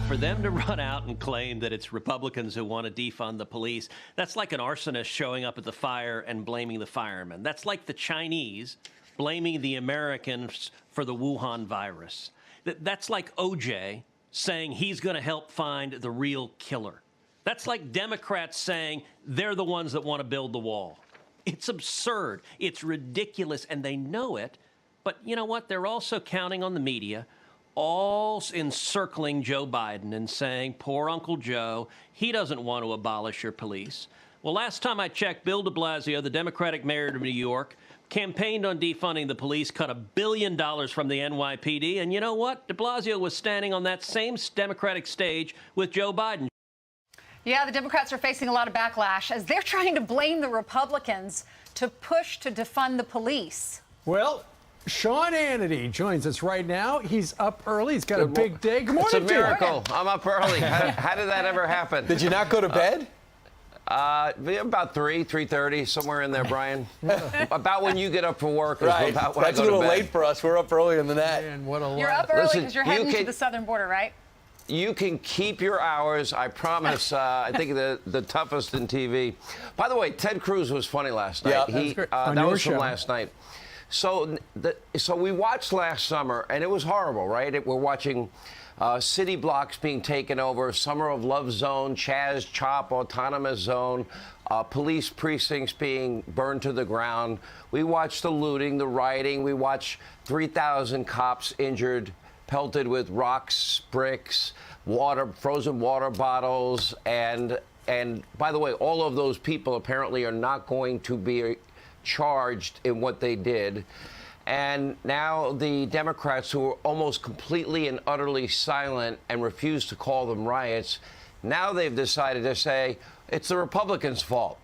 for them to run out and claim that it's Republicans who want to defund the police, that's like an arsonist showing up at the fire and blaming the firemen. That's like the Chinese blaming the Americans for the Wuhan virus. That's like OJ saying he's going to help find the real killer. That's like Democrats saying they're the ones that want to build the wall. It's absurd. It's ridiculous, and they know it. But you know what? They're also counting on the media, all encircling Joe Biden and saying, poor Uncle Joe, he doesn't want to abolish your police. Well, last time I checked, Bill de Blasio, the Democratic mayor of New York, campaigned on defunding the police, cut $1 billion from the NYPD. And you know what? De Blasio was standing on that same Democratic stage with Joe Biden. Yeah, the Democrats are facing a lot of backlash as they're trying to blame the Republicans to push to defund the police. Well, Sean Hannity joins us right now. He's up early. He's got a big day. Good morning, It's a miracle. I'm up early. How did that ever happen? Did you not go to bed? About 3:30, somewhere in there, Brian. About when you get up for work. Right. About when That's I a go little to bed. late for us. We're up earlier than that. Man, what a You're lot. up early Listen, because you're you heading to can- the southern border, right? You can keep your hours, I promise. I think the toughest in TV. By the way, Ted Cruz was funny last night. Yeah, that was great. On that your was from show. last night. So we watched last summer, and it was horrible, right? We're watching city blocks being taken over, Summer of Love Zone, Chaz Chop, Autonomous Zone, police precincts being burned to the ground. We watched the looting, the rioting. We watched 3,000 cops injured, pelted with rocks, bricks, water, frozen water bottles, and by the way, all of those people apparently are not going to be charged in what they did. And now the Democrats, who are almost completely and utterly silent and refuse to call them riots, now they've decided to say it's the Republicans' fault.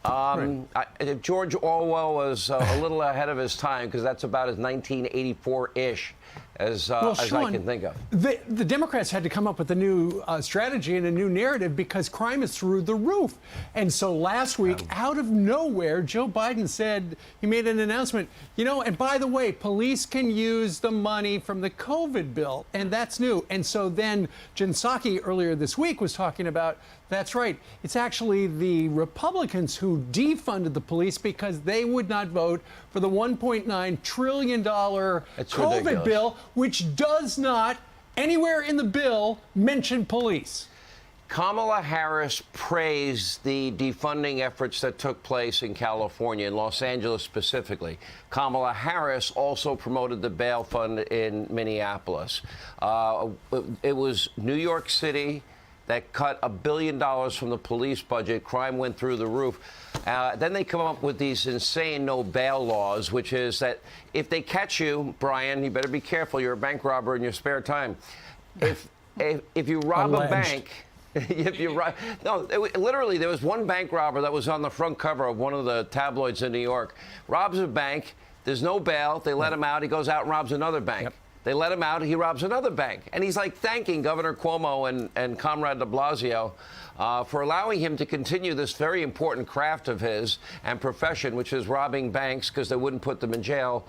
George Orwell was a little ahead of his time, because that's about as 1984-ish as Sean, I can think of. The Democrats had to come up with a new strategy and a new narrative because crime is through the roof. And so last week, out of nowhere, Joe Biden said, he made an announcement, you know, and by the way, police can use the money from the COVID bill, and that's new. And so then Jen Psaki earlier this week was talking about, that's right, it's actually the Republicans who defunded the police because they would not vote for the $1.9 trillion COVID ridiculous. bill, which does not, anywhere in the bill, mention police. Kamala Harris praised the defunding efforts that took place in California, in Los Angeles specifically. Kamala Harris also promoted the bail fund in Minneapolis. It was New York City that cut $1 billion from the police budget. Crime went through the roof. Then they come up with these insane no bail laws, which is that if they catch you, Brian, you better be careful. You're a bank robber in your spare time. If you rob a bank, literally, there was one bank robber that was on the front cover of one of the tabloids in New York. Robs a bank. There's no bail. They let him out. He goes out and robs another bank. Yep. They let him out. He robs another bank. And he's like thanking Governor Cuomo and Comrade de Blasio for allowing him to continue this very important craft of his and profession, which is robbing banks because they wouldn't put them in jail.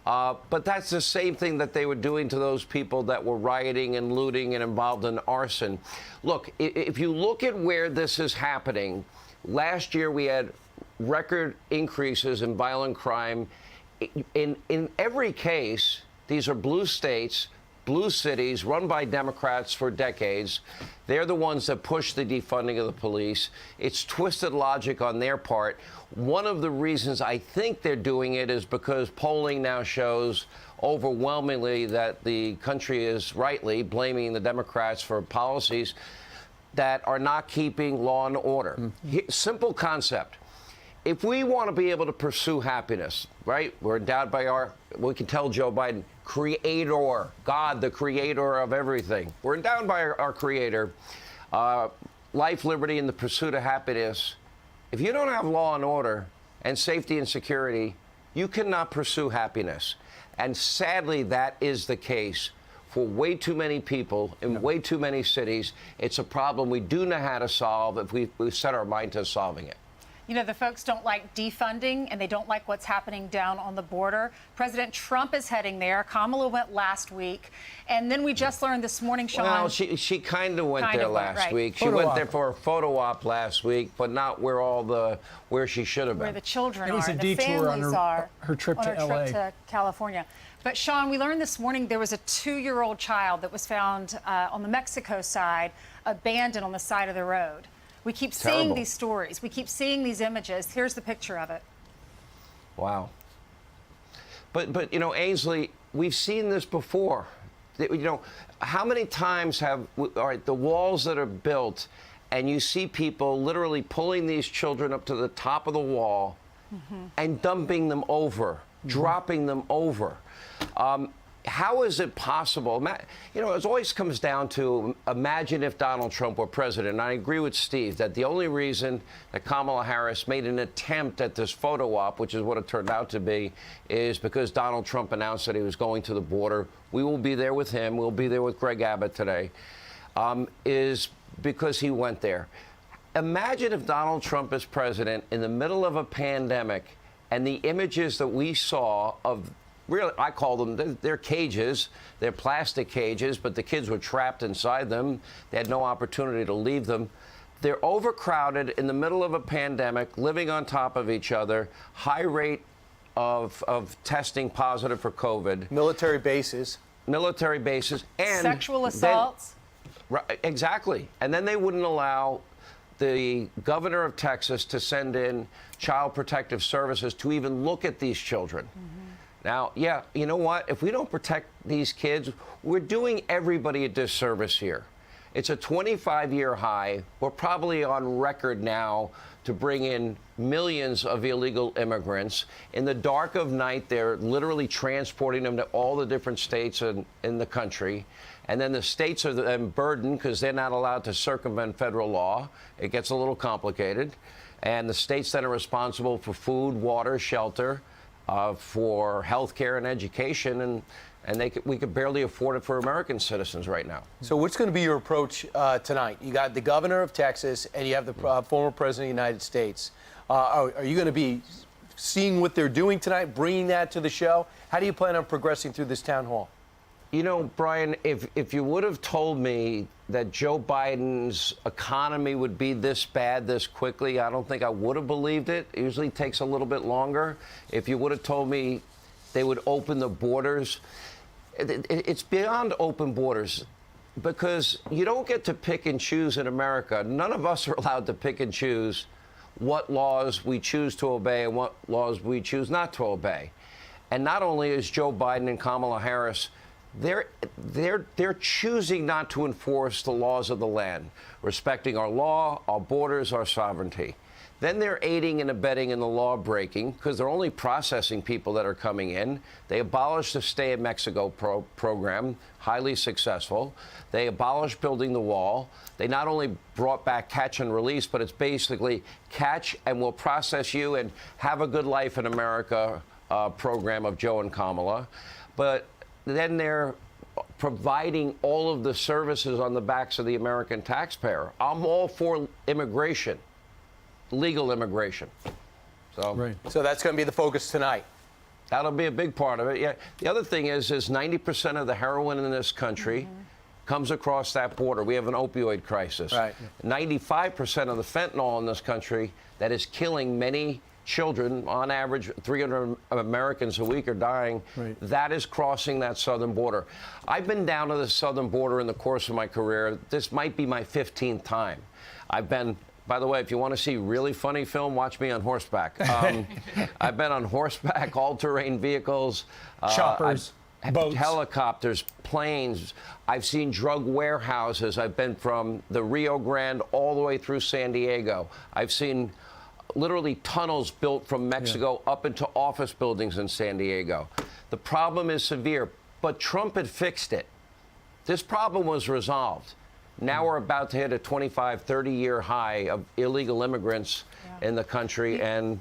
But that's the same thing that they were doing to those people that were rioting and looting and involved in arson. Look, if you look at where this is happening, last year we had record increases in violent crime. In every case, these are blue states, blue cities run by Democrats for decades. They're the ones that push the defunding of the police. It's twisted logic on their part. One of the reasons I think they're doing it is because polling now shows overwhelmingly that the country is rightly blaming the Democrats for policies that are not keeping law and order. Simple concept. If we want to be able to pursue happiness, right? We're endowed by we can tell Joe Biden, creator, God, the creator of everything. We're endowed by our creator, life, liberty, and the pursuit of happiness. If you don't have law and order and safety and security, you cannot pursue happiness. And sadly, that is the case for way too many people in way too many cities. It's a problem we do know how to solve if we set our mind to solving it. You know, the folks don't like defunding, and they don't like what's happening down on the border. President Trump is heading there. Kamala went last week. And then we just learned this morning, Sean. Well, she kind of went there last week. She Photo went op. there for a photo op last week, but not where she should have been. Where the children It was are, a the detour on families her- are. her trip on to her LA. trip to California. But Sean, we learned this morning there was a 2-year-old child that was found on the Mexico side, abandoned on the side of the road. We keep seeing Terrible. these stories. We keep seeing these images. Here's the picture of it. Wow. But you know, Ainsley, we've seen this before. You know, how many times have all right, the walls that are built, and you see people literally pulling these children up to the top of the wall and dumping them over, dropping them over. How is it possible? You know, it always comes down to imagine if Donald Trump were president. And I agree with Steve that the only reason that Kamala Harris made an attempt at this photo op, which is what it turned out to be, is because Donald Trump announced that he was going to the border. We will be there with him. We'll be there with Greg Abbott today, is because he went there. Imagine if Donald Trump is president in the middle of a pandemic and the images that we saw of really, I call them, they're cages. They're plastic cages, but the kids were trapped inside them. They had no opportunity to leave them. They're overcrowded in the middle of a pandemic, living on top of each other, high rate of testing positive for COVID. Military bases. Military bases. And Sexual assaults. Right, exactly. And then they wouldn't allow the governor of Texas to send in Child Protective Services to even look at these children. Now, yeah, you know what? If we don't protect these kids, we're doing everybody a disservice here. It's a 25-year high. We're probably on record now to bring in millions of illegal immigrants. In the dark of night, they're literally transporting them to all the different states in the country. And then the states are then burdened because they're not allowed to circumvent federal law. It gets a little complicated. And the states then are responsible for food, water, shelter, for health care and education, and we could barely afford it for American citizens right now. So what's going to be your approach tonight? You got the governor of Texas, and you have the former president of the United States. Are you going to be seeing what they're doing tonight, bringing that to the show? How do you plan on progressing through this town hall? You know, Brian, if you would have told me that Joe Biden's economy would be this bad this quickly, I don't think I would have believed it. It usually takes a little bit longer. If you would have told me they would open the borders, it's beyond open borders, because you don't get to pick and choose in America. None of us are allowed to pick and choose what laws we choose to obey and what laws we choose not to obey. And not only is Joe Biden and Kamala Harris, they're choosing not to enforce the laws of the land, respecting our law, our borders, our sovereignty. Then they're aiding and abetting in the law breaking because they're only processing people that are coming in. They abolished the Stay in Mexico program, highly successful. They abolished building the wall. They not only brought back catch and release, but it's basically catch and we'll process you and have a good life in America program of Joe and Kamala. But then they're providing all of the services on the backs of the American taxpayer. I'm all for immigration, legal immigration. So that's going to be the focus tonight. That'll be a big part of it. Yeah. The other thing is 90% of the heroin in this country comes across that border. We have an opioid crisis. Right. 95% of the fentanyl in this country that is killing many children, on average 300 Americans a week are dying. That is crossing that southern border. I've been down to the southern border in the course of my career. This might be my 15th time. I've been, by the way, if you want to see really funny film, watch me on horseback. I've been on horseback, all-terrain vehicles, choppers, boats, helicopters, planes. I've seen drug warehouses. I've been from the Rio Grande all the way through San Diego. I've seen literally tunnels built from Mexico up into office buildings in San Diego. The problem is severe, but Trump had fixed it. This problem was resolved. Now we're about to hit a 25, 30-year high of illegal immigrants in the country, and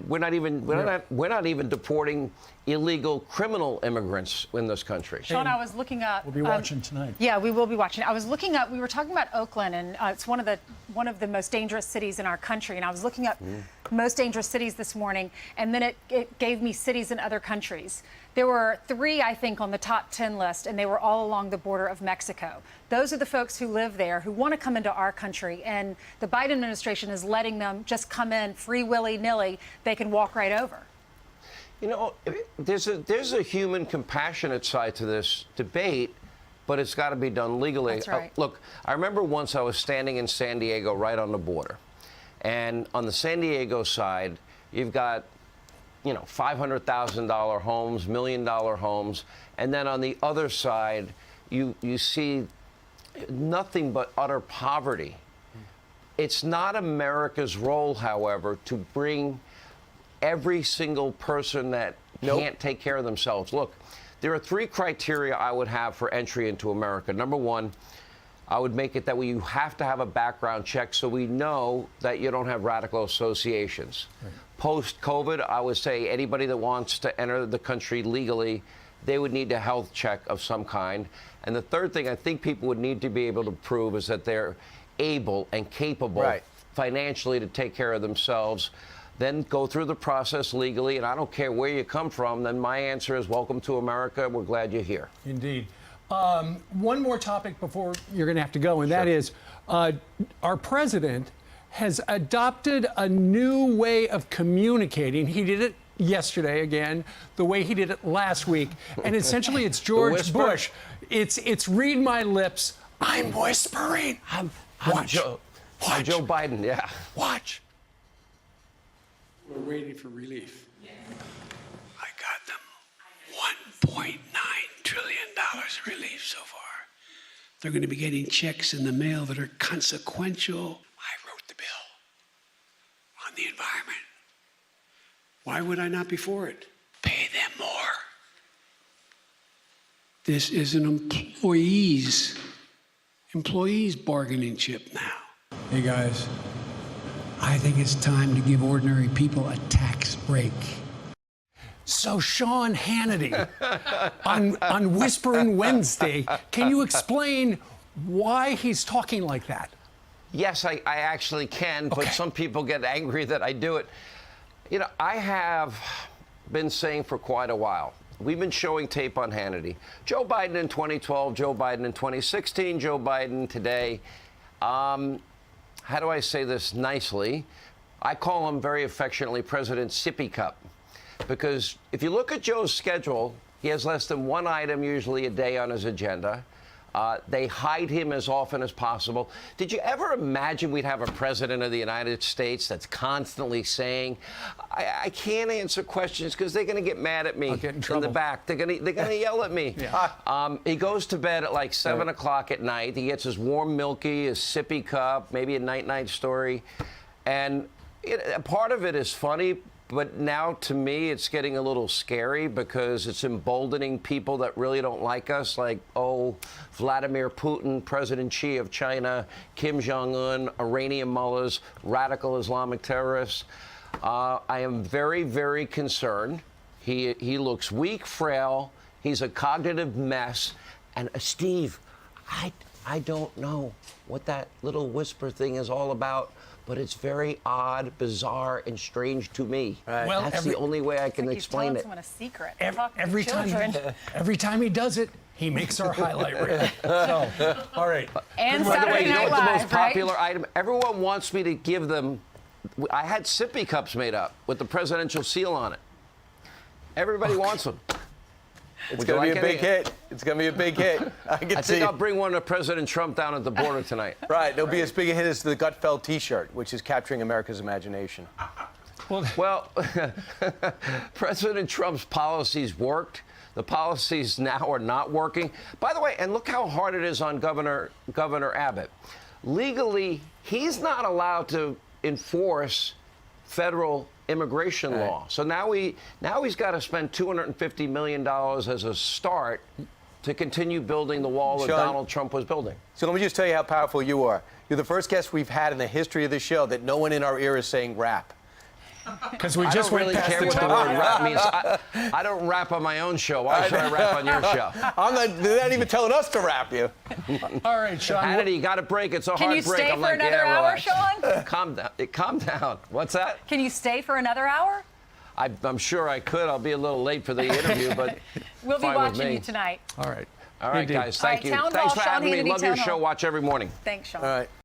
we're not even deporting illegal criminal immigrants in this country. Sean, I was looking up. We'll be watching tonight. Yeah, we will be watching. I was looking up. We were talking about Oakland, and it's one of the one of the most dangerous cities in our country. And I was looking up most dangerous cities this morning, and then it gave me cities in other countries. There were 3, I think, on the top 10 list, and they were all along the border of Mexico. Those are the folks who live there, who want to come into our country, and the Biden administration is letting them just come in free willy-nilly. They can walk right over. You know, there's a human compassionate side to this debate, but it's got to be done legally. That's right. Look, I remember once I was standing in San Diego right on the border. And on the San Diego side, you've got, you know, $500,000 homes, $1 million homes. And then on the other side, you see nothing but utter poverty. It's not America's role, however, to bring every single person that can't take care of themselves. Look, there are 3 criteria I would have for entry into America. Number 1, I would make it that you have to have a background check so we know that you don't have radical associations. Right. Post-COVID, I would say anybody that wants to enter the country legally, they would need a health check of some kind. And the third thing I think people would need to be able to prove is that they're able and capable financially to take care of themselves. Then go through the process legally, and I don't care where you come from, then my answer is welcome to America. We're glad you're here. Indeed. One more topic before you're going to have to go, and that is our president has adopted a new way of communicating. He did it yesterday again, the way he did it last week. And essentially it's George Bush. It's read my lips. I'm whispering. Watch. I'm Joe Biden, yeah. Watch. We're waiting for relief. I got them $1.9 trillion relief so far. They're going to be getting checks in the mail that are consequential. I wrote the bill on the environment. Why would I not be for it? Pay them more. This is an employees bargaining chip now. Hey guys, I think it's time to give ordinary people a tax break. So Sean Hannity on Whispering Wednesday, can you explain why he's talking like that? Yes, I actually can, but some people get angry that I do it. You know, I have been saying for quite a while, we've been showing tape on Hannity. Joe Biden in 2012, Joe Biden in 2016, Joe Biden today. How do I say this nicely? I call him very affectionately President Sippy Cup. Because if you look at Joe's schedule, he has less than 1 item usually a day on his agenda. They hide him as often as possible. Did you ever imagine we'd have a president of the United States that's constantly saying, I can't answer questions because they're going to get mad at me in the back. They're going to yell at me. He goes to bed at like 7 o'clock at night. He gets his warm milky, his sippy cup, maybe a night-night story. And part of it is funny. But now, to me, it's getting a little scary because it's emboldening people that really don't like us, like, Vladimir Putin, President Xi of China, Kim Jong-un, Iranian mullahs, radical Islamic terrorists. I am very, very concerned. He looks weak, frail. He's a cognitive mess. And, Steve, I don't know what that little whisper thing is all about. But it's very odd, bizarre, and strange to me. Right. Well, that's the only way I can explain it. Someone a secret. Every time he does it, he makes our highlight reel. So, all right. And by the way, Saturday you know Night what the Live, most popular item? Everyone wants me to give them. I had sippy cups made up with the presidential seal on it. Everybody wants them. It's going to be a big hit. It's going to be a big hit. I think I'll bring one to President Trump down at the border tonight. Right. It'll be as big a hit as the Gutfeld T-shirt, which is capturing America's imagination. Well, President Trump's policies worked. The policies now are not working. By the way, and look how hard it is on Governor Abbott. Legally, he's not allowed to enforce federal immigration law. So now he's got to spend $250 million as a start to continue building the wall that Donald Trump was building. So let me just tell you how powerful you are. You're the first guest we've had in the history of this show that no one in our ear is saying rap. Because we I just don't went really past care the what the time. word rap means. I don't rap on my own show. Why should I rap on your show? They're not even telling us to rap you. All right, Sean. Hannity, you got to break. It's a Can hard you break. stay I'm for like, another yeah, hour, relax. Sean? Calm down. Calm down. What's that? Can you stay for another hour? I'm sure I could. I'll be a little late for the interview, but We'll be fine with watching me. you tonight. All right. All right, Indeed. guys. Thank right, you. Town Thanks Hall, for Sean having me. Hannity, Love your Town show. Hall. Watch every morning. Thanks, Sean. All right.